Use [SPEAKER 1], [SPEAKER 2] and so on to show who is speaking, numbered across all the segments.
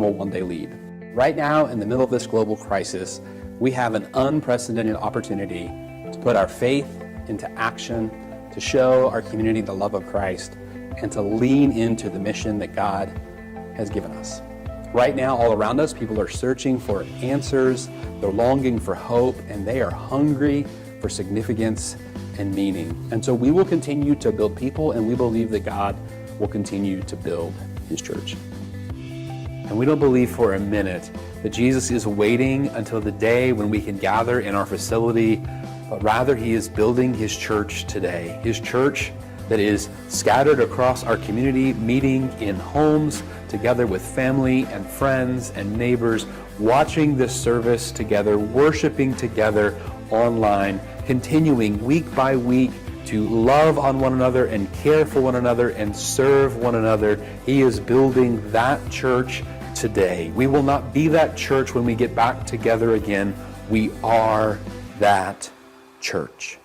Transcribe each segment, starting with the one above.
[SPEAKER 1] will one day lead. Right now, in the middle of this global crisis, we have an unprecedented opportunity to put our faith into action, to show our community the love of Christ, and to lean into the mission that God has given us. Right now, all around us, people are searching for answers, they're longing for hope, and they are hungry for significance and meaning. And so we will continue to build people, and we believe that God will continue to build his church. And we don't believe for a minute that Jesus is waiting until the day when we can gather in our facility, but rather he is building his church today. His church that is scattered across our community, meeting in homes, together with family and friends and neighbors, watching this service together, worshiping together online, continuing week by week to love on one another and care for one another and serve one another. He is building that church today. We will not be that church when we get back together again. We are that church.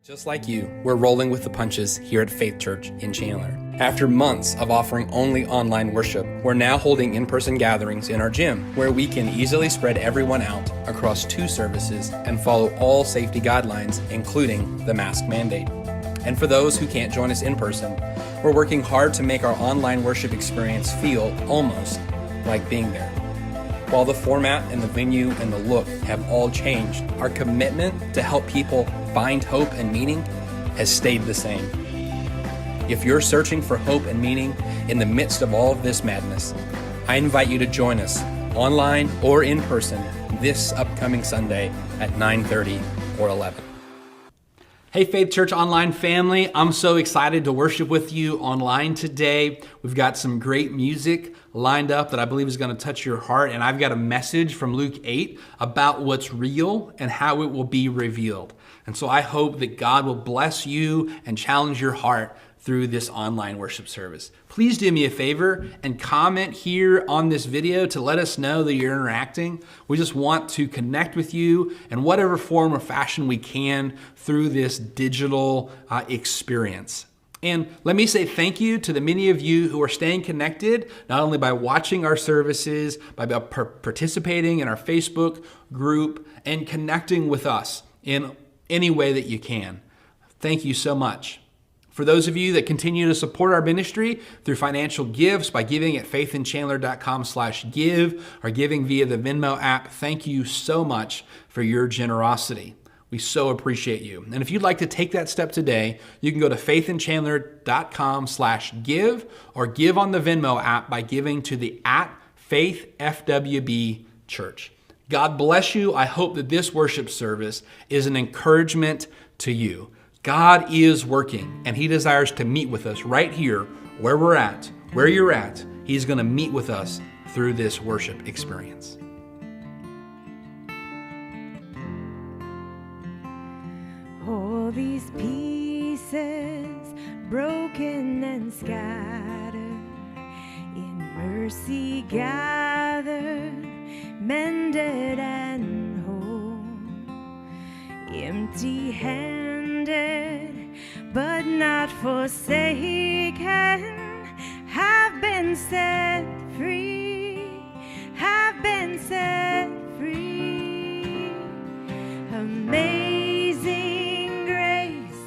[SPEAKER 1] Just like you, we're rolling with the punches here at Faith Church in Chandler. After months of offering only online worship, we're now holding in-person gatherings in our gym, where we can easily spread everyone out across 2 services and follow all safety guidelines, including the mask mandate. And for those who can't join us in person, we're working hard to make our online worship experience feel almost like being there. While the format and the venue and the look have all changed, our commitment to help people find hope and meaning has stayed the same. If you're searching for hope and meaning in the midst of all of this madness, I invite you to join us online or in person this upcoming Sunday at 9:30 or 11.
[SPEAKER 2] Hey, Faith Church Online family. I'm so excited to worship with you online today. We've got some great music lined up that I believe is going to touch your heart. And I've got a message from Luke 8 about what's real and how it will be revealed. And so I hope that God will bless you and challenge your heart through this online worship service. Please do me a favor and comment here on this video to let us know that you're interacting. We just want to connect with you in whatever form or fashion we can through this digital experience. And let me say thank you to the many of you who are staying connected, not only by watching our services, by participating in our Facebook group and connecting with us in any way that you can. Thank you so much. For those of you that continue to support our ministry through financial gifts by giving at faithinchandler.com/give or giving via the Venmo app, thank you so much for your generosity. We so appreciate you. And if you'd like to take that step today, you can go to faithinchandler.com/give or give on the Venmo app by giving to the @FaithFWB Church. God bless you. I hope that this worship service is an encouragement to you. God is working, and He desires to meet with us right here, where we're at, where you're at. He's going to meet with us through this worship experience.
[SPEAKER 3] All these pieces, broken and scattered, in mercy gathered, mended and whole, empty-handed, but not forsaken, have been set free, have been set free. Amazing grace,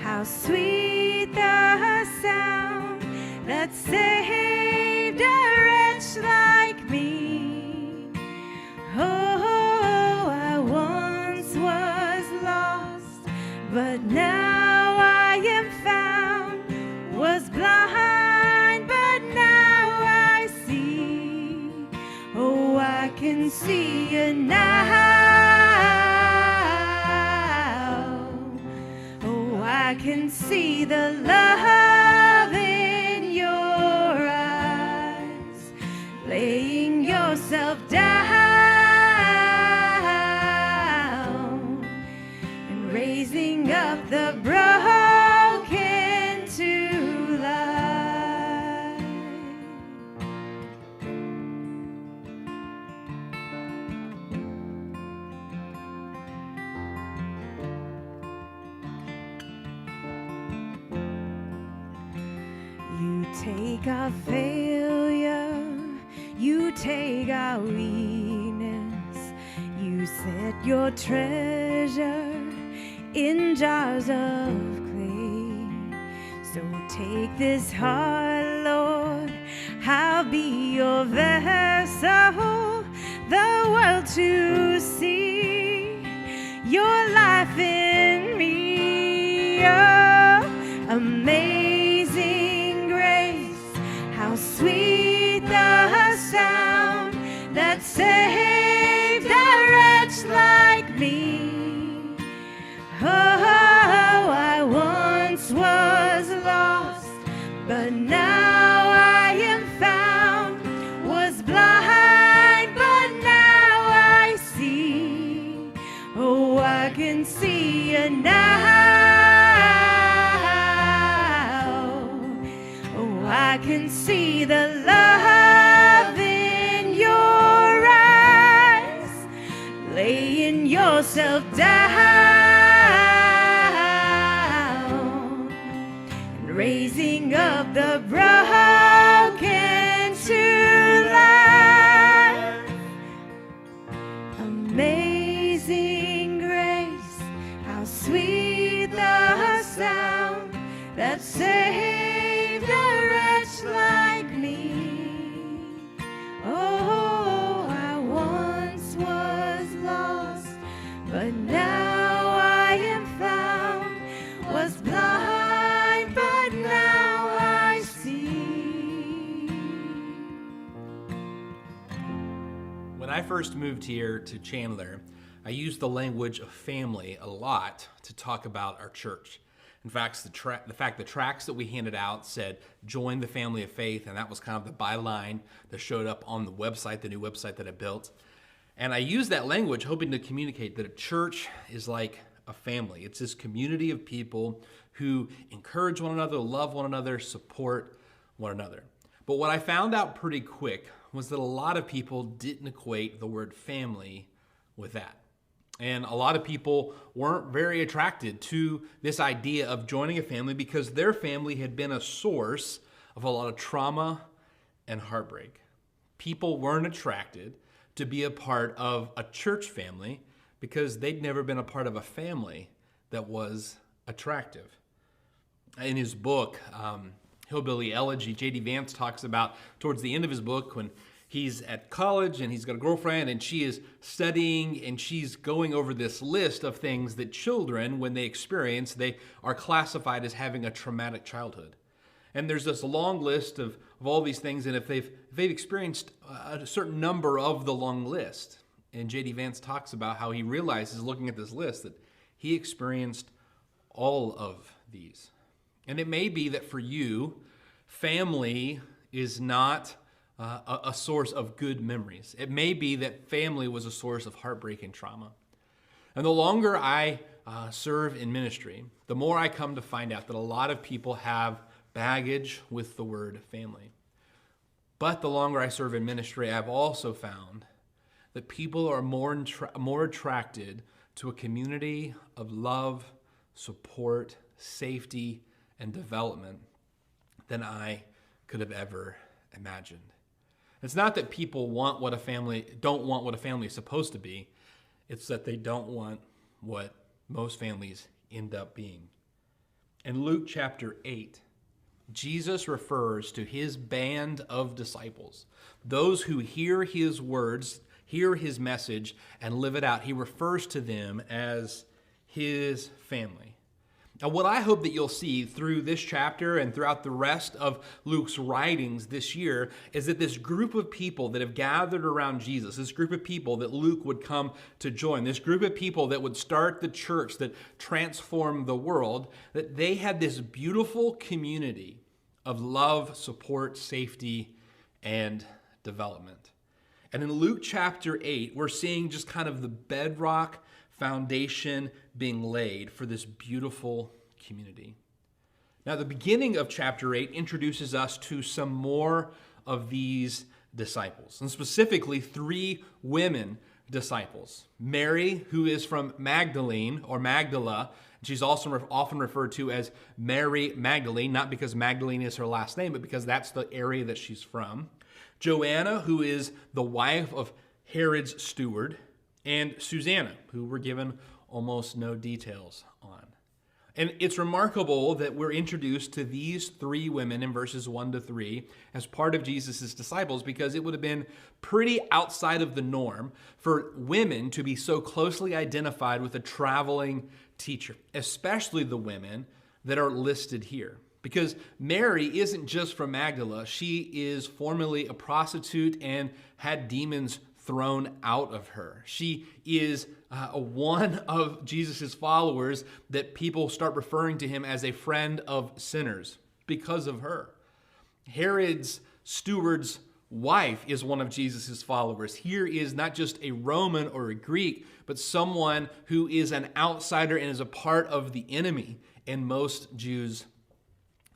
[SPEAKER 3] how sweet the sound that saved a wretch like me. Oh, I once was lost, but now I am found, was blind, but now I see. Oh, I can see you now. Oh, I can see the love in your eyes, laying yourself down and raising up the broken to life. You take our failure, you take our weakness, you set your treasure in jars of clay. So take this heart, Lord, I'll be your vessel, the world to see your life in me. Oh, amazing grace, how sweet the sound that saved a wretch like me. Oh, I once was lost, but now I am found, was blind, but now I see. Oh, I can see you now. Oh, I can see the love in your eyes, laying yourself down and raising up the broken to life. Amazing grace, how sweet the sound that saved a wretch like me. Oh, I once was lost, but now I am found, was blind, but now I see.
[SPEAKER 2] When I first moved here to Chandler, I use the language of family a lot to talk about our church. In fact, the tracts that we handed out said, join the family of faith, and that was kind of the byline that showed up on the website, the new website that I built. And I use that language hoping to communicate that a church is like a family. It's this community of people who encourage one another, love one another, support one another. But what I found out pretty quick was that a lot of people didn't equate the word family with that. And a lot of people weren't very attracted to this idea of joining a family because their family had been a source of a lot of trauma and heartbreak. People weren't attracted to be a part of a church family because they'd never been a part of a family that was attractive. In his book, Hillbilly Elegy, J.D. Vance talks about towards the end of his book when he's at college and he's got a girlfriend and she is studying and she's going over this list of things that children, when they experience, they are classified as having a traumatic childhood. And there's this long list of all these things, and if they've experienced a certain number of the long list, and J.D. Vance talks about how he realizes looking at this list that he experienced all of these. And it may be that for you, family is not a source of good memories. It may be that family was a source of heartbreak and trauma. And the longer I serve in ministry, the more I come to find out that a lot of people have baggage with the word family. But the longer I serve in ministry, I've also found that people are more attracted to a community of love, support, safety, and development than I could have ever imagined. It's not that people don't want what a family is supposed to be. It's that they don't want what most families end up being. In Luke chapter 8, Jesus refers to his band of disciples, those who hear his words, hear his message, and live it out. He refers to them as his family. Now, what I hope that you'll see through this chapter and throughout the rest of Luke's writings this year is that this group of people that have gathered around Jesus, this group of people that Luke would come to join, this group of people that would start the church that transformed the world, that they had this beautiful community of love, support, safety, and development. And in Luke chapter 8, we're seeing just kind of the bedrock foundation being laid for this beautiful community. Now, the beginning of chapter 8 introduces us to some more of these disciples, and specifically 3 women disciples. Mary, who is from Magdalene or Magdala, she's also often referred to as Mary Magdalene, not because Magdalene is her last name, but because that's the area that she's from. Joanna, who is the wife of Herod's steward, and Susanna, who we're given almost no details on. And it's remarkable that we're introduced to these 3 women in verses 1 to 3 as part of Jesus' disciples, because it would have been pretty outside of the norm for women to be so closely identified with a traveling teacher, especially the women that are listed here. Because Mary isn't just from Magdala. She is formerly a prostitute and had demons thrown out of her. She is one of Jesus' followers that people start referring to him as a friend of sinners because of her. Herod's steward's wife is one of Jesus' followers. Here is not just a Roman or a Greek, but someone who is an outsider and is a part of the enemy in most Jews'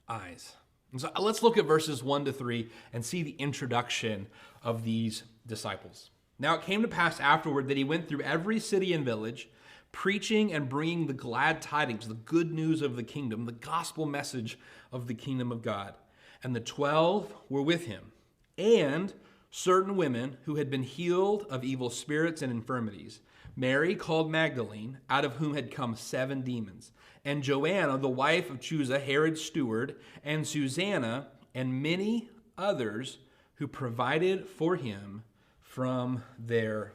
[SPEAKER 2] eyes. And so let's look at verses 1 to 3 and see the introduction of these disciples. Now it came to pass afterward that he went through every city and village, preaching and bringing the glad tidings, the good news of the kingdom, the gospel message of the kingdom of God. And the 12 were with him, and certain women who had been healed of evil spirits and infirmities. Mary, called Magdalene, out of whom had come 7 demons, and Joanna, the wife of Chuza, Herod's steward, and Susanna, and many others who provided for him from their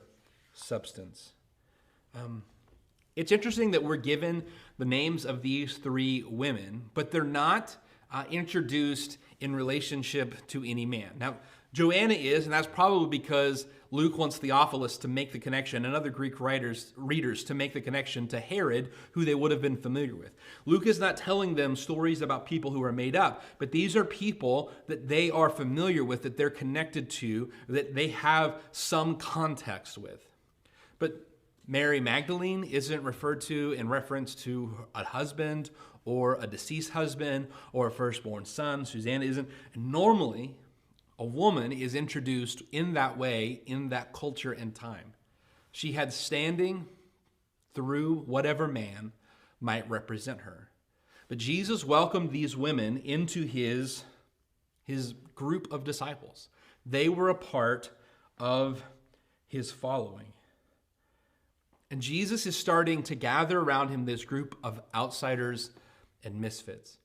[SPEAKER 2] substance. It's interesting that we're given the names of these 3 women, but they're not introduced in relationship to any man. Now, Joanna is, and that's probably because Luke wants Theophilus to make the connection and other Greek readers to make the connection to Herod, who they would have been familiar with. Luke is not telling them stories about people who are made up, but these are people that they are familiar with, that they're connected to, that they have some context with. But Mary Magdalene isn't referred to in reference to a husband or a deceased husband or a firstborn son. Susanna isn't. And normally, a woman is introduced in that way in that culture and time. She had standing through whatever man might represent her. But Jesus welcomed these women into his group of disciples. They were a part of his following. And Jesus is starting to gather around him this group of outsiders and misfits.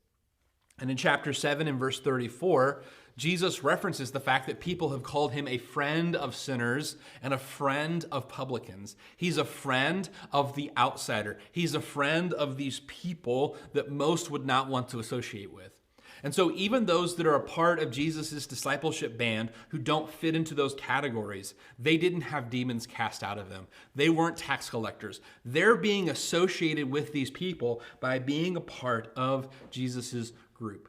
[SPEAKER 2] And in chapter 7 and verse 34, Jesus references the fact that people have called him a friend of sinners and a friend of publicans. He's a friend of the outsider. He's a friend of these people that most would not want to associate with. And so even those that are a part of Jesus' discipleship band who don't fit into those categories, they didn't have demons cast out of them. They weren't tax collectors. They're being associated with these people by being a part of Jesus' group.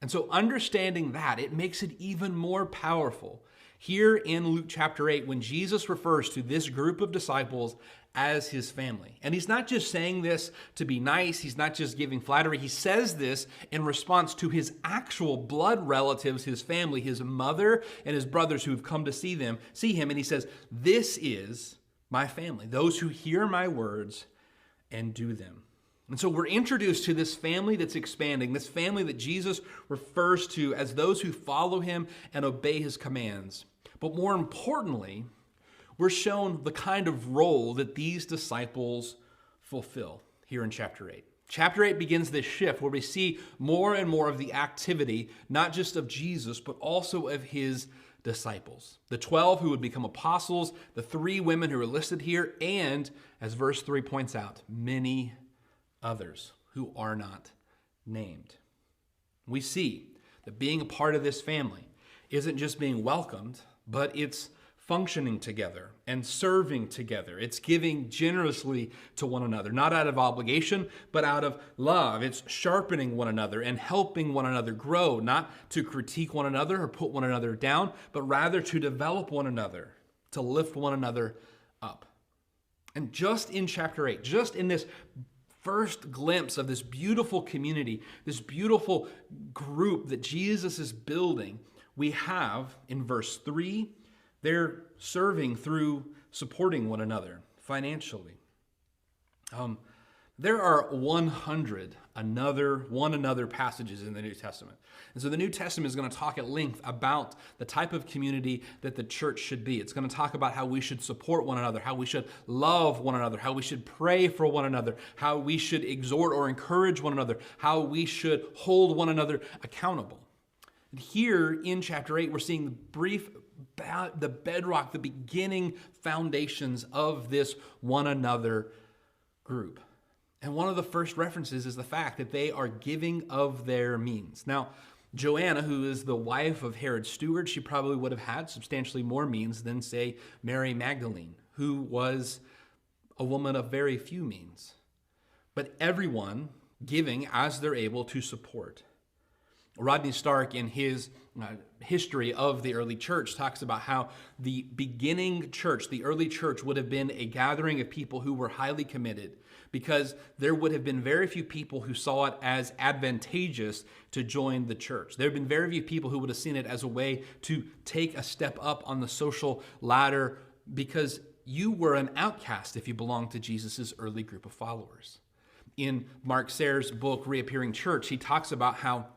[SPEAKER 2] And so understanding that, it makes it even more powerful. Here in Luke chapter 8, when Jesus refers to this group of disciples as his family. And he's not just saying this to be nice. He's not just giving flattery. He says this in response to his actual blood relatives, his family, his mother and his brothers who have come to see him. And he says, this is my family, those who hear my words and do them. And so we're introduced to this family that's expanding, this family that Jesus refers to as those who follow him and obey his commands. But more importantly, we're shown the kind of role that these disciples fulfill here in chapter 8. Chapter 8 begins this shift where we see more and more of the activity, not just of Jesus, but also of his disciples. The 12 who would become apostles, the 3 women who are listed here, and, as verse 3 points out, many others who are not named. We see that being a part of this family isn't just being welcomed, but it's functioning together and serving together. It's giving generously to one another, not out of obligation, but out of love. It's sharpening one another and helping one another grow, not to critique one another or put one another down, but rather to develop one another, to lift one another up. And just in chapter 8, just in this first glimpse of this beautiful community, this beautiful group that Jesus is building, we have in verse 3, they're serving through supporting one another financially. There are 100 one another passages in the New Testament. And so the New Testament is going to talk at length about the type of community that the church should be. It's going to talk about how we should support one another, how we should love one another, how we should pray for one another, how we should exhort or encourage one another, how we should hold one another accountable. And here in chapter 8, we're seeing the bedrock, the beginning foundations of this one another group. And one of the first references is the fact that they are giving of their means. Now, Joanna, who is the wife of Herod's steward, she probably would have had substantially more means than, say, Mary Magdalene, who was a woman of very few means. But everyone giving as they're able to support. Rodney Stark, in his history of the early church, talks about how the beginning church, the early church, would have been a gathering of people who were highly committed because there would have been very few people who saw it as advantageous to join the church. There have been very few people who would have seen it as a way to take a step up on the social ladder because you were an outcast if you belonged to Jesus' early group of followers. In Mark Sayre's book, Reappearing Church, he talks about how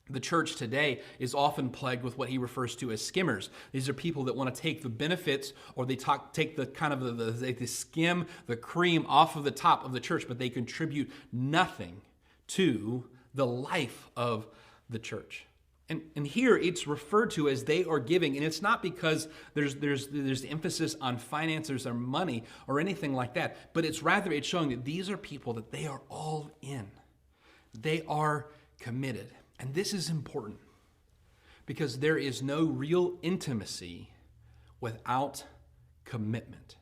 [SPEAKER 2] the church today is often plagued with what he refers to as skimmers. These are people that want to take the benefits or they take the kind of they skim the cream off of the top of the church, but they contribute nothing to the life of the church. And here it's referred to as they are giving, and it's not because there's emphasis on finances or money or anything like that, but it's showing that these are people that they are all in. They are committed. And this is important Because there is no real intimacy without commitment.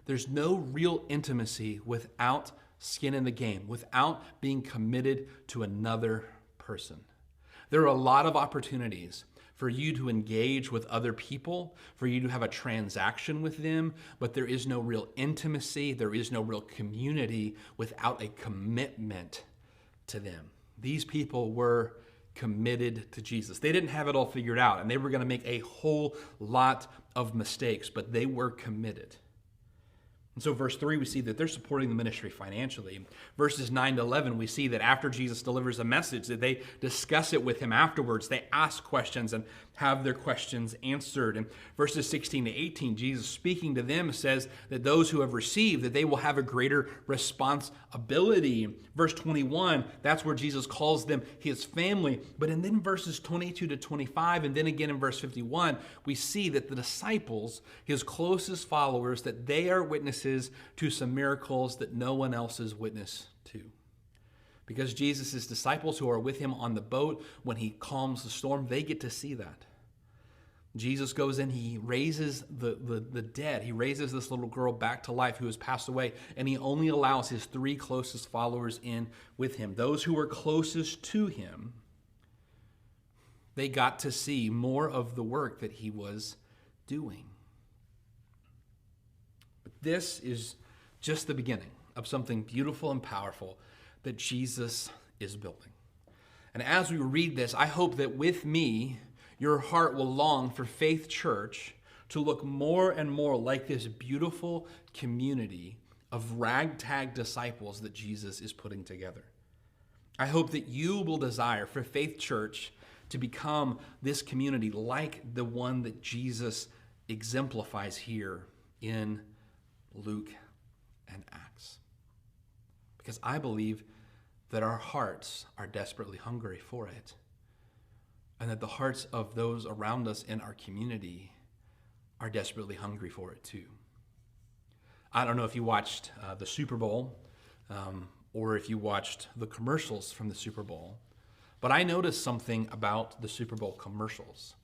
[SPEAKER 2] There's no real intimacy without skin in the game, without being committed to another person. There are a lot of opportunities for you to engage with other people, for you to have a transaction with them, but there is no real intimacy, there is no real community without a commitment to them. These people were committed to Jesus. They didn't have it all figured out, and they were going to make a whole lot of mistakes, but they were committed. And so verse 3, we see that they're supporting the ministry financially. Verses 9 to 11, we see that after Jesus delivers a message, that they discuss it with him afterwards. They ask questions and have their questions answered. And verses 16 to 18, Jesus speaking to them says that those who have received, that they will have a greater responsibility. Verse 21, that's where Jesus calls them his family. But and then verses 22 to 25, and then again in verse 51, we see that the disciples, his closest followers, that they are witnesses to some miracles that no one else is witness to. Because Jesus' disciples who are with him on the boat, when he calms the storm, they get to see that. Jesus goes in, he raises the dead. He raises this little girl back to life who has passed away, and he only allows his 3 closest followers in with him. Those who were closest to him, they got to see more of the work that he was doing. But this is just the beginning of something beautiful and powerful that Jesus is building. And as we read this, I hope that with me, your heart will long for Faith Church to look more and more like this beautiful community of ragtag disciples that Jesus is putting together. I hope that you will desire for Faith Church to become this community like the one that Jesus exemplifies here in Luke and Acts. Because I believe that our hearts are desperately hungry for it, and that the hearts of those around us in our community are desperately hungry for it too. I don't know if you watched the Super Bowl or if you watched the commercials from the Super Bowl, but I noticed something about the Super Bowl commercials.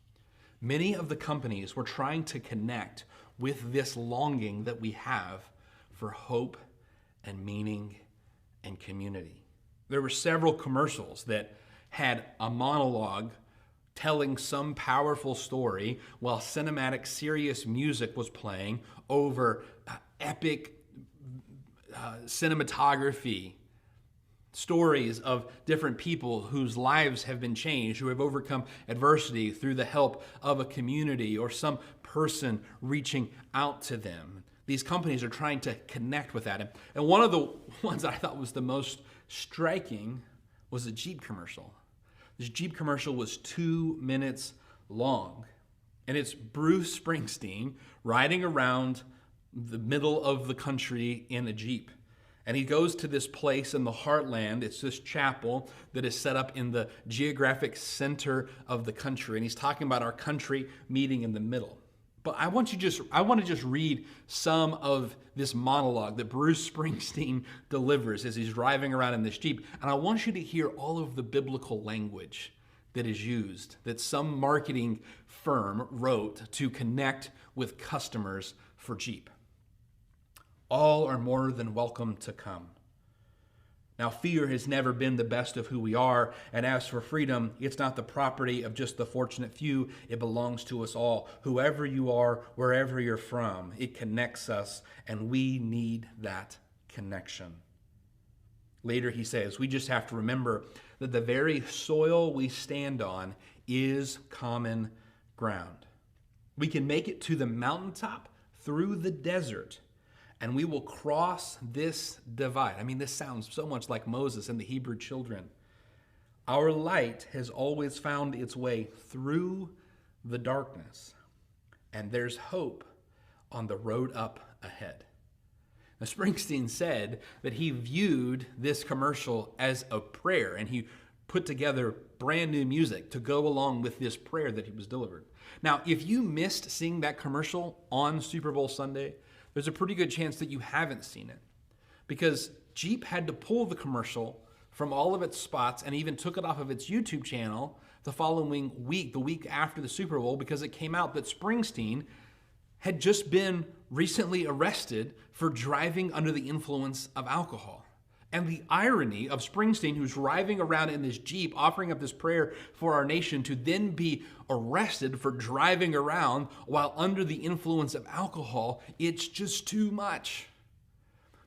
[SPEAKER 2] Many of the companies were trying to connect with this longing that we have for hope and meaning and community. There were several commercials that had a monologue telling some powerful story while cinematic, serious music was playing over epic cinematography. Stories of different people whose lives have been changed, who have overcome adversity through the help of a community or some person reaching out to them. These companies are trying to connect with that. And one of the ones that I thought was the most striking was a Jeep commercial. This Jeep commercial was 2 minutes long. And it's Bruce Springsteen riding around the middle of the country in a Jeep. And he goes to this place in the heartland. It's this chapel that is set up in the geographic center of the country. And he's talking about our country meeting in the middle. But I want to just read some of this monologue that Bruce Springsteen delivers as he's driving around in this Jeep. And I want you to hear all of the biblical language that is used, that some marketing firm wrote to connect with customers for Jeep. All are more than welcome to come. Now, fear has never been the best of who we are, and as for freedom, it's not the property of just the fortunate few. It belongs to us all. Whoever you are, wherever you're from, it connects us, and we need that connection. Later he says, we just have to remember that the very soil we stand on is common ground. We can make it to the mountaintop through the desert, and we will cross this divide. I mean, this sounds so much like Moses and the Hebrew children. Our light has always found its way through the darkness, and there's hope on the road up ahead. Now, Springsteen said that he viewed this commercial as a prayer, and he put together brand new music to go along with this prayer that he was delivered. Now, if you missed seeing that commercial on Super Bowl Sunday, there's a pretty good chance that you haven't seen it, because Jeep had to pull the commercial from all of its spots and even took it off of its YouTube channel the following week, the week after the Super Bowl, because it came out that Springsteen had just been recently arrested for driving under the influence of alcohol. And the irony of Springsteen, who's driving around in this Jeep, offering up this prayer for our nation, to then be arrested for driving around while under the influence of alcohol, it's just too much.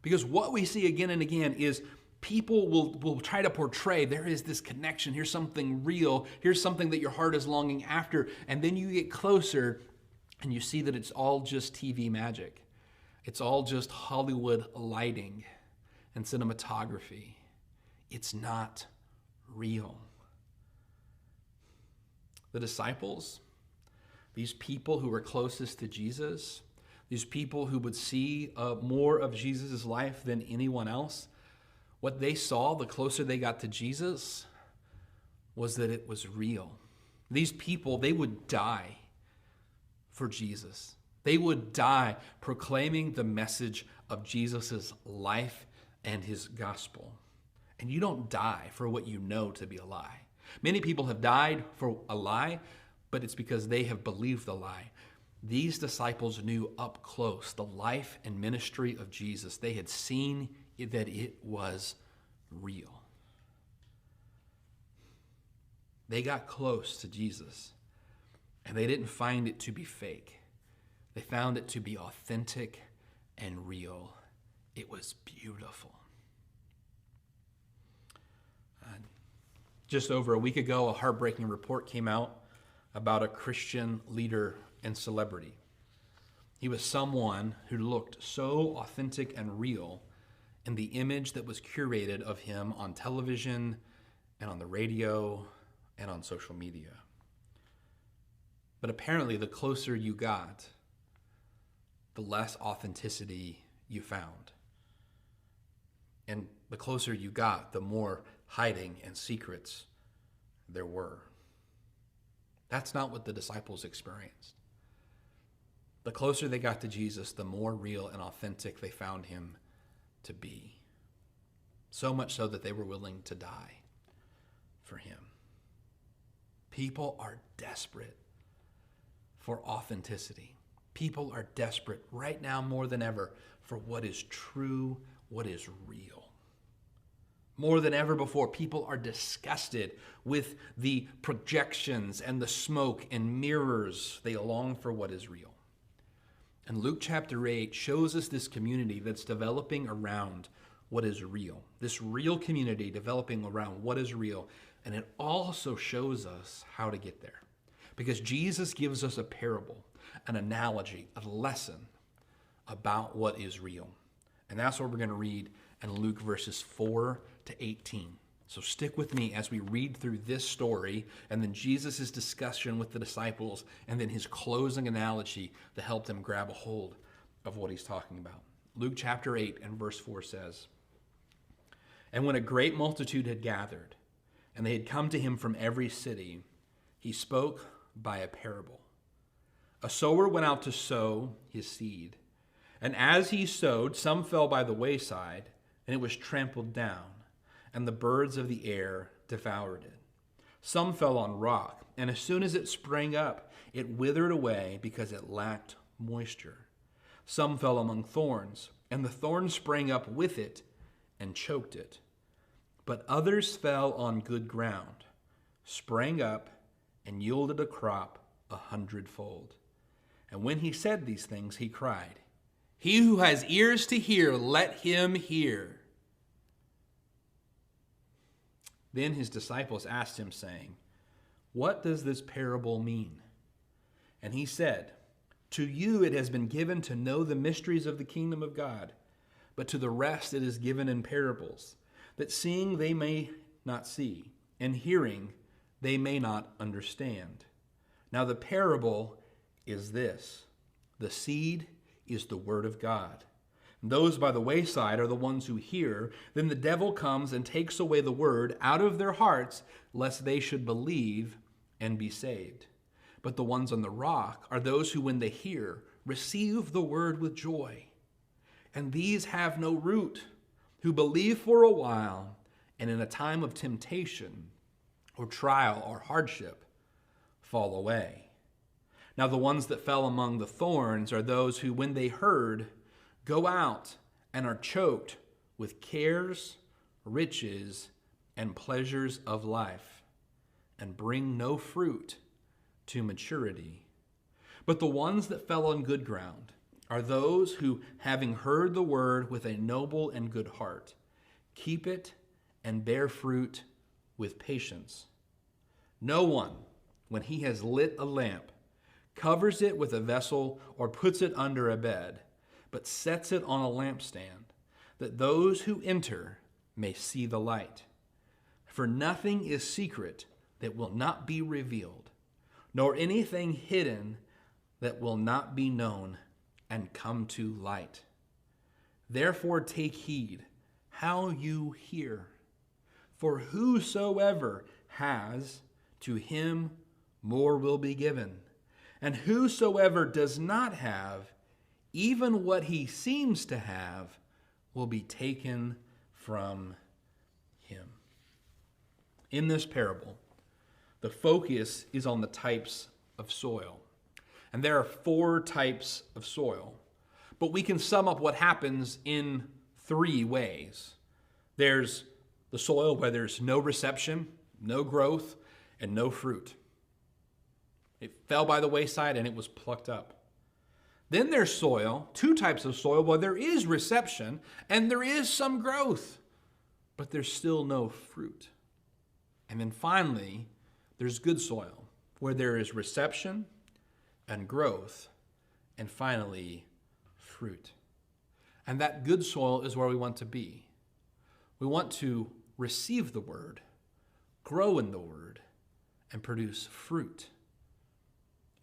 [SPEAKER 2] Because what we see again and again is people will try to portray there is this connection, here's something real, here's something that your heart is longing after, and then you get closer and you see that it's all just TV magic. It's all just Hollywood lighting and cinematography. It's not real. The disciples, these people who were closest to Jesus, these people who would see more of Jesus' life than anyone else, what they saw the closer they got to Jesus was that it was real. These people, they would die for Jesus. They would die proclaiming the message of Jesus' life and his gospel. And you don't die for what you know to be a lie. Many people have died for a lie, but it's because they have believed the lie. These disciples knew up close the life and ministry of Jesus. They had seen that it was real. They got close to Jesus, and they didn't find it to be fake. They found it to be authentic and real. It was beautiful. Just over a week ago, a heartbreaking report came out about a Christian leader and celebrity. He was someone who looked so authentic and real in the image that was curated of him on television and on the radio and on social media. But apparently, the closer you got, the less authenticity you found. And the closer you got, the more hiding and secrets there were. That's not what the disciples experienced. The closer they got to Jesus, the more real and authentic they found him to be. So much so that they were willing to die for him. People are desperate for authenticity. People are desperate right now more than ever for what is true, what is real. More than ever before, people are disgusted with the projections and the smoke and mirrors. They long for what is real. And Luke chapter 8 shows us this community that's developing around what is real. This real community developing around what is real. And it also shows us how to get there. Because Jesus gives us a parable, an analogy, a lesson about what is real. And that's what we're going to read in Luke verses 4 to 18. So stick with me as we read through this story and then Jesus' discussion with the disciples and then his closing analogy to help them grab a hold of what he's talking about. Luke chapter 8 and verse 4 says, "And when a great multitude had gathered, and they had come to him from every city, he spoke by a parable. A sower went out to sow his seed. And as he sowed, some fell by the wayside, and it was trampled down, and the birds of the air devoured it. Some fell on rock, and as soon as it sprang up, it withered away because it lacked moisture. Some fell among thorns, and the thorns sprang up with it and choked it. But others fell on good ground, sprang up, and yielded a crop 100-fold. And when he said these things, he cried, 'He who has ears to hear, let him hear.' Then his disciples asked him, saying, 'What does this parable mean?' And he said, 'To you it has been given to know the mysteries of the kingdom of God, but to the rest it is given in parables, that seeing they may not see, and hearing they may not understand. Now the parable is this: the seed is the word of God. Those by the wayside are the ones who hear. Then the devil comes and takes away the word out of their hearts, lest they should believe and be saved. But the ones on the rock are those who, when they hear, receive the word with joy. And these have no root, who believe for a while, and in a time of temptation or trial or hardship fall away. Now the ones that fell among the thorns are those who, when they heard, go out and are choked with cares, riches, and pleasures of life, and bring no fruit to maturity. But the ones that fell on good ground are those who, having heard the word with a noble and good heart, keep it and bear fruit with patience. No one, when he has lit a lamp, covers it with a vessel or puts it under a bed, but sets it on a lampstand, that those who enter may see the light. For nothing is secret that will not be revealed, nor anything hidden that will not be known and come to light. Therefore take heed how you hear. For whosoever has, to him more will be given. And whosoever does not have, even what he seems to have, will be taken from him. In this parable, the focus is on the types of soil. And there are 4 types of soil. But we can sum up what happens in 3 ways. There's the soil where there's no reception, no growth, and no fruit. It fell by the wayside and it was plucked up. Then there's soil, 2 types of soil, where there is reception and there is some growth, but there's still no fruit. And then finally, there's good soil, where there is reception and growth, and finally, fruit. And that good soil is where we want to be. We want to receive the word, grow in the word, and produce fruit.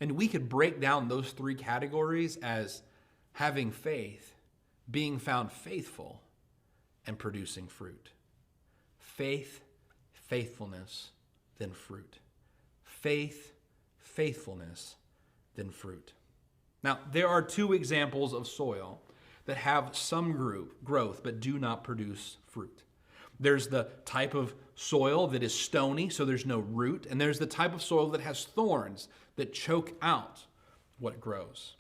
[SPEAKER 2] And we could break down those 3 categories as having faith, being found faithful, and producing fruit. Faith, faithfulness, then fruit. Faith, faithfulness, then fruit. Now, there are 2 examples of soil that have some growth but do not produce fruit. There's the type of soil that is stony, so there's no root, and there's the type of soil that has thorns that choke out what grows.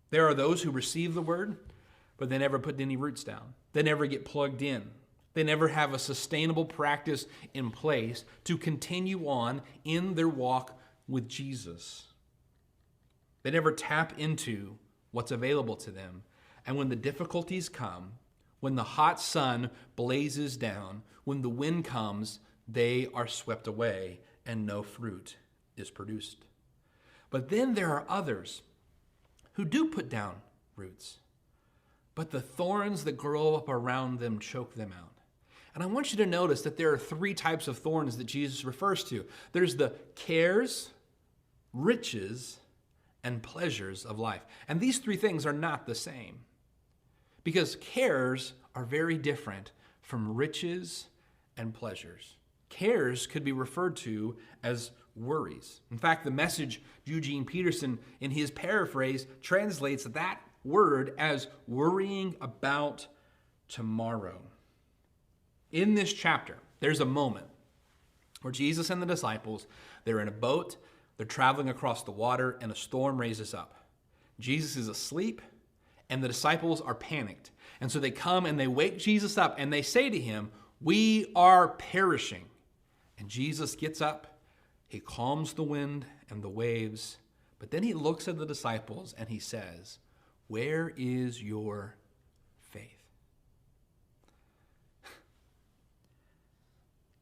[SPEAKER 2] There are those who receive the word, but they never put any roots down. They never get plugged in. They never have a sustainable practice in place to continue on in their walk with Jesus. They never tap into what's available to them. And when the difficulties come, when the hot sun blazes down, when the wind comes, they are swept away and no fruit is produced. But then there are others who do put down roots, but the thorns that grow up around them choke them out. And I want you to notice that there are 3 types of thorns that Jesus refers to. There's the cares, riches, and pleasures of life. And these 3 things are not the same, because cares are very different from riches and pleasures. Cares could be referred to as worries. In fact, the Message, Eugene Peterson, in his paraphrase, translates that word as worrying about tomorrow. In this chapter, there's a moment where Jesus and the disciples, they're in a boat, they're traveling across the water, and a storm raises up. Jesus is asleep, and the disciples are panicked. And so they come and they wake Jesus up, and they say to him, "We are perishing." And Jesus gets up, he calms the wind and the waves, but then he looks at the disciples and he says, "Where is your faith?"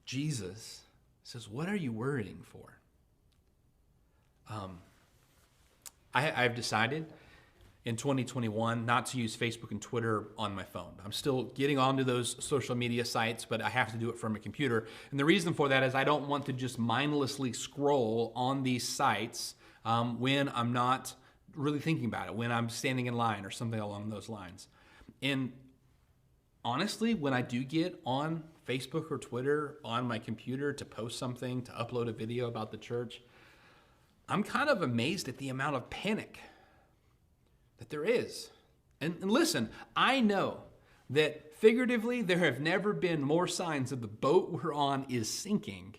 [SPEAKER 2] Jesus says, "What are you worrying for?" I've decided in 2021 not to use Facebook and Twitter on my phone. I'm still getting onto those social media sites, but I have to do it from a computer. And the reason for that is I don't want to just mindlessly scroll on these sites when I'm not really thinking about it, when I'm standing in line or something along those lines. And honestly, when I do get on Facebook or Twitter on my computer to post something, to upload a video about the church, I'm kind of amazed at the amount of panic that there is. And listen, I know that figuratively there have never been more signs that the boat we're on is sinking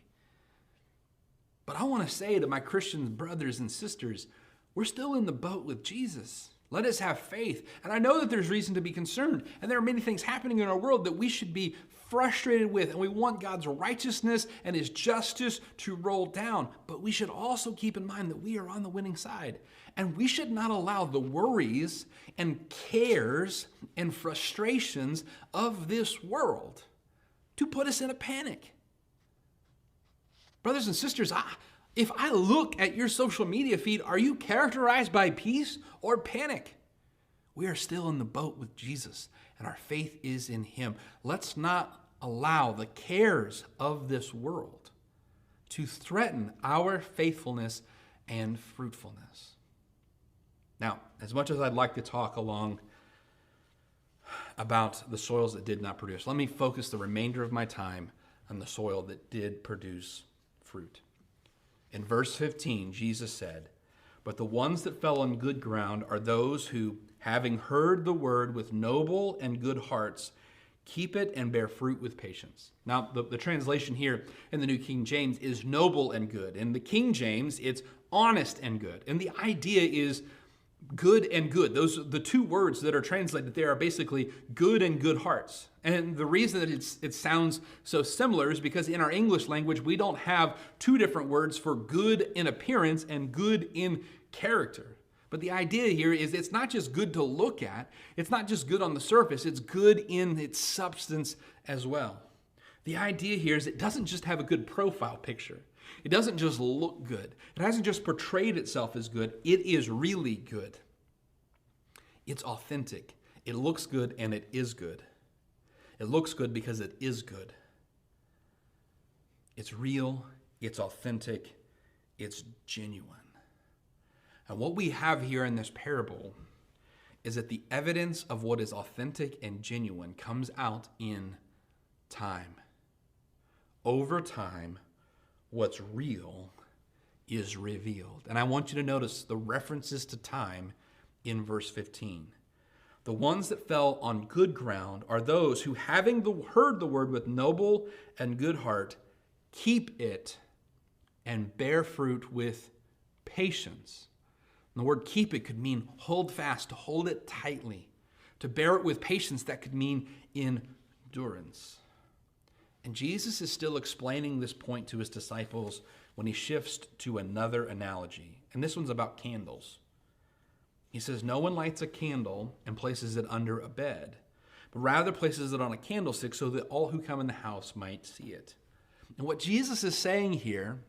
[SPEAKER 2] But I want to say to my Christian brothers and sisters, we're still in the boat with Jesus. Let us have faith. And I know that there's reason to be concerned. And there are many things happening in our world that we should be frustrated with. And we want God's righteousness and his justice to roll down. But we should also keep in mind that we are on the winning side. And we should not allow the worries and cares and frustrations of this world to put us in a panic. Brothers and sisters, if I look at your social media feed, are you characterized by peace or panic? We are still in the boat with Jesus, and our faith is in him. Let's not allow the cares of this world to threaten our faithfulness and fruitfulness. Now, as much as I'd like to talk along about the soils that did not produce, let me focus the remainder of my time on the soil that did produce fruit. In verse 15, Jesus said, "But the ones that fell on good ground are those who, having heard the word with noble and good hearts, keep it and bear fruit with patience." Now, the translation here in the New King James is noble and good. In the King James, it's honest and good. And the idea is good and good. Those the two words that are translated there are basically good and good hearts. And the reason that it sounds so similar is because in our English language, we don't have two different words for good in appearance and good in character. But the idea here is it's not just good to look at, it's not just good on the surface, it's good in its substance as well. The idea here is it doesn't just have a good profile picture. It doesn't just look good. It hasn't just portrayed itself as good. It is really good. It's authentic. It looks good and it is good. It looks good because it is good. It's real. It's authentic. It's genuine. And what we have here in this parable is that the evidence of what is authentic and genuine comes out in time. Over time, what's real is revealed. And I want you to notice the references to time in verse 15. The ones that fell on good ground are those who, having heard the word with noble and good heart, keep it and bear fruit with patience. And the word keep it could mean hold fast, to hold it tightly. To bear it with patience, that could mean endurance. And Jesus is still explaining this point to his disciples when he shifts to another analogy. And this one's about candles. He says, "No one lights a candle and places it under a bed, but rather places it on a candlestick so that all who come in the house might see it." And what Jesus is saying here,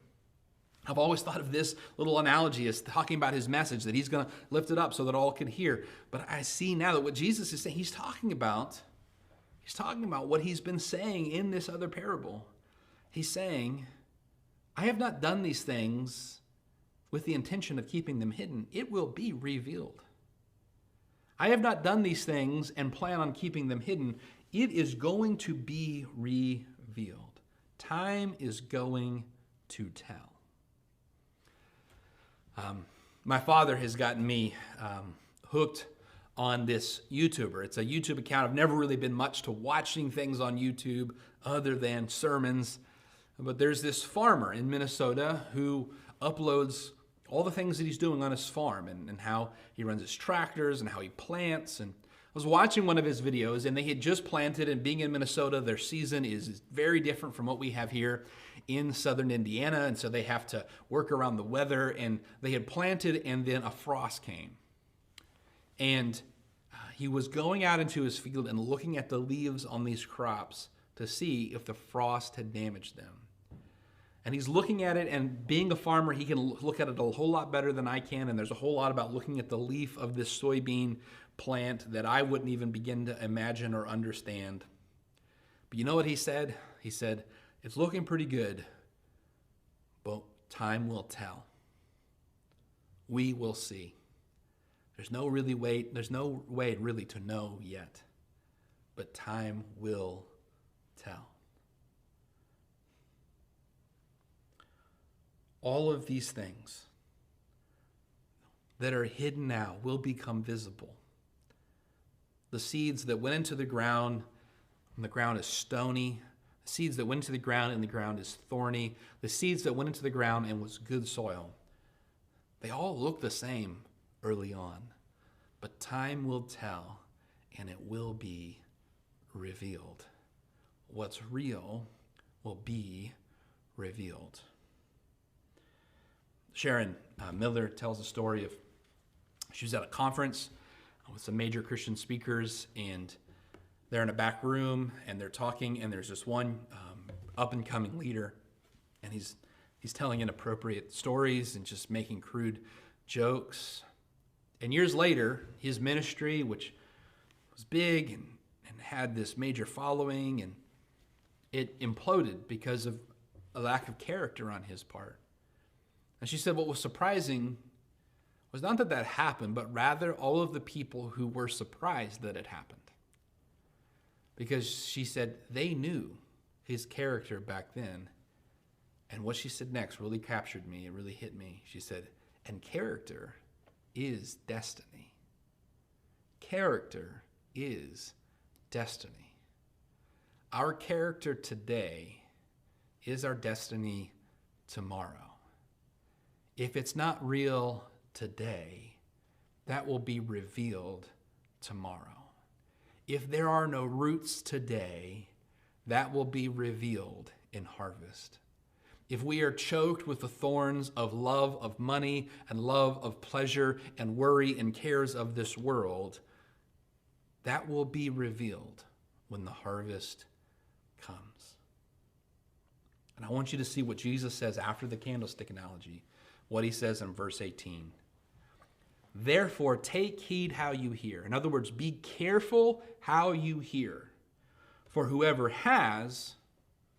[SPEAKER 2] I've always thought of this little analogy as talking about his message, that he's going to lift it up so that all can hear. But I see now that what Jesus is saying, he's talking about what he's been saying in this other parable. He's saying, I have not done these things with the intention of keeping them hidden. It will be revealed. I have not done these things and plan on keeping them hidden. It is going to be revealed. Time is going to tell. My father has gotten me hooked on this YouTuber. It's a YouTube account. I've never really been much to watching things on YouTube other than sermons. But there's this farmer in Minnesota who uploads all the things that he's doing on his farm and how he runs his tractors and how he plants. And I was watching one of his videos, and they had just planted, and being in Minnesota, their season is very different from what we have here in southern Indiana. And so they have to work around the weather, and they had planted, and then a frost came. And he was going out into his field and looking at the leaves on these crops to see if the frost had damaged them. And he's looking at it, and being a farmer, he can look at it a whole lot better than I can. And there's a whole lot about looking at the leaf of this soybean plant that I wouldn't even begin to imagine or understand. But you know what he said? He said, "It's looking pretty good, but time will tell. We will see. There's no way really to know yet, but time will tell." All of these things that are hidden now will become visible. The seeds that went into the ground, and the ground is stony, The seeds that went into the ground and the ground is thorny. The seeds that went into the ground and was good soil. They all look the same early on, but time will tell and it will be revealed. What's real will be revealed. Sharon Miller tells a story of she was at a conference with some major Christian speakers, and they're in a back room and they're talking, and there's this one up-and-coming leader, and he's telling inappropriate stories and just making crude jokes. And years later, his ministry, which was big and had this major following, and it imploded because of a lack of character on his part. And she said what was surprising was not that happened, but rather all of the people who were surprised that it happened. Because she said they knew his character back then. And what she said next really captured me. It really hit me. She said, and character is destiny. Character is destiny. Our character today is our destiny tomorrow. If it's not real today, that will be revealed tomorrow. If there are no roots today, that will be revealed in harvest. If we are choked with the thorns of love of money and love of pleasure and worry and cares of this world, that will be revealed when the harvest comes. And I want you to see what Jesus says after the candlestick analogy, what he says in verse 18. Therefore, take heed how you hear. In other words, be careful how you hear. For whoever has,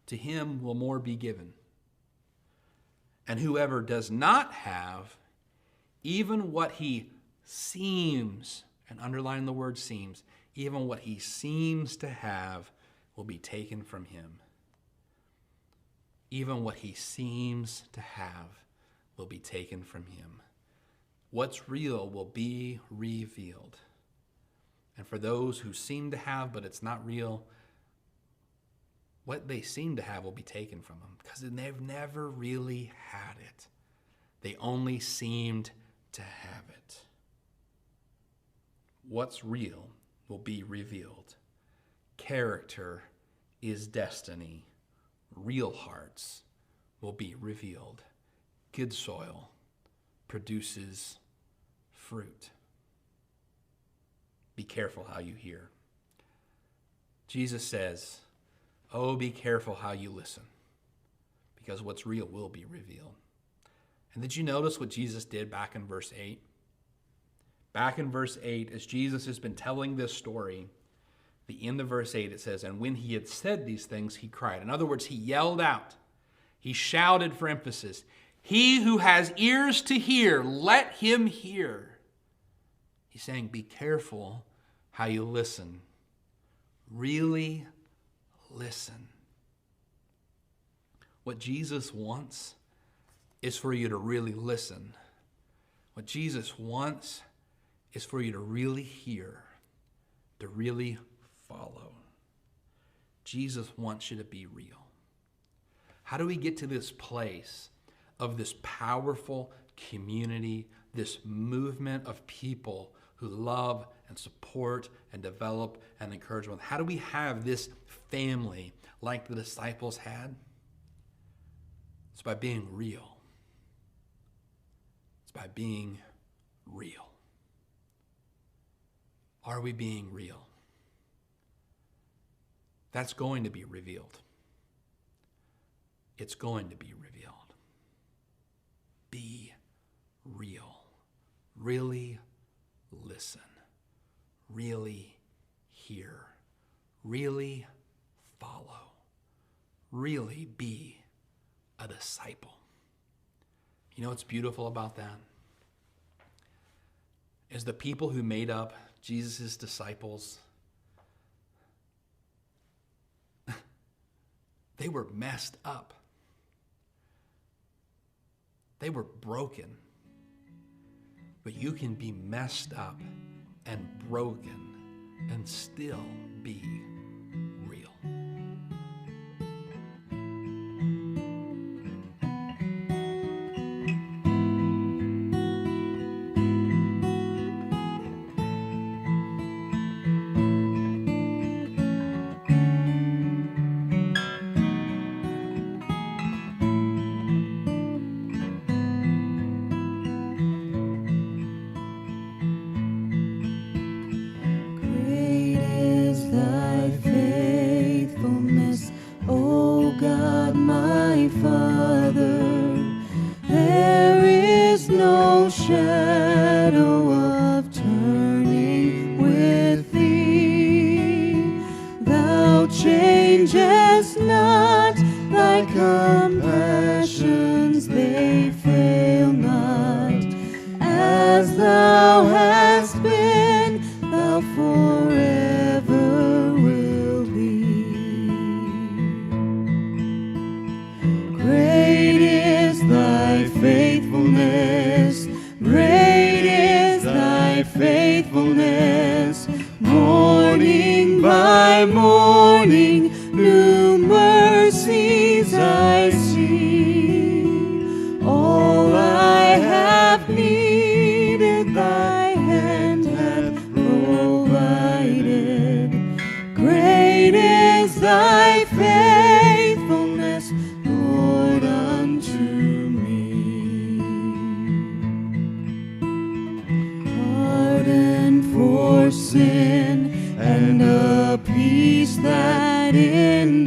[SPEAKER 2] to him will more be given. And whoever does not have, even what he seems, and underline the word seems, even what he seems to have will be taken from him. Even what he seems to have will be taken from him. What's real will be revealed. And for those who seem to have, but it's not real, what they seem to have will be taken from them because they've never really had it. They only seemed to have it. What's real will be revealed. Character is destiny. Real hearts will be revealed. Good soil produces fruit. Be careful how you hear. Jesus says, oh, be careful how you listen, because what's real will be revealed. And did you notice what Jesus did back in verse 8? Back in verse 8, as Jesus has been telling this story, the end of verse 8, it says, and when he had said these things, he cried. In other words, he yelled out. He shouted for emphasis. He who has ears to hear, let him hear. He's saying, be careful how you listen. Really listen. What Jesus wants is for you to really listen. What Jesus wants is for you to really hear, to really follow. Jesus wants you to be real. How do we get to this place of this powerful community, this movement of people who love and support and develop and encourage one? How do we have this family like the disciples had? It's by being real. It's by being real. Are we being real? That's going to be revealed. It's going to be revealed. Be real. Really listen. Really hear. Really follow. Really be a disciple. You know what's beautiful about that? Is the people who made up Jesus' disciples, they were messed up. They were broken. But you can be messed up and broken and still be real.
[SPEAKER 3] shadow of turning with thee. Thou changest not, thy compassions, they fail not. As thou hast been, thou forever will be. Great is thy faithfulness, great is thy faithfulness. Morning by morning, new mercies I see. All I have needed, thy hand hath provided. Great is thy faithfulness, Lord, unto me. Pardon for sin and a peace that endureth,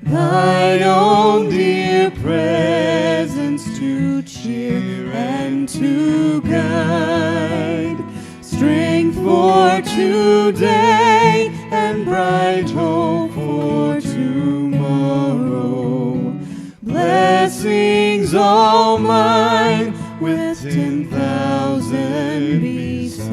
[SPEAKER 3] thine own dear presence to cheer and to guide, strength for today and bright hope for tomorrow, blessings all mine with 10,000 beside.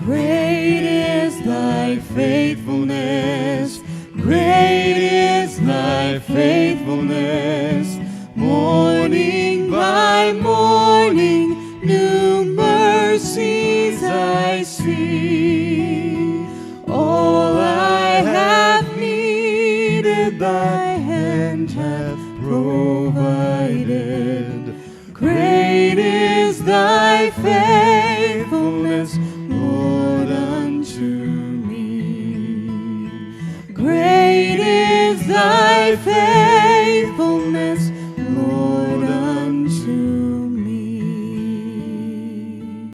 [SPEAKER 3] Great is thy faithfulness, great is thy faithfulness. Morning by morning, new mercies I see. All I have needed, thy hand hath provided. Great is thy faithfulness, Lord, unto me. Great is thy faithfulness,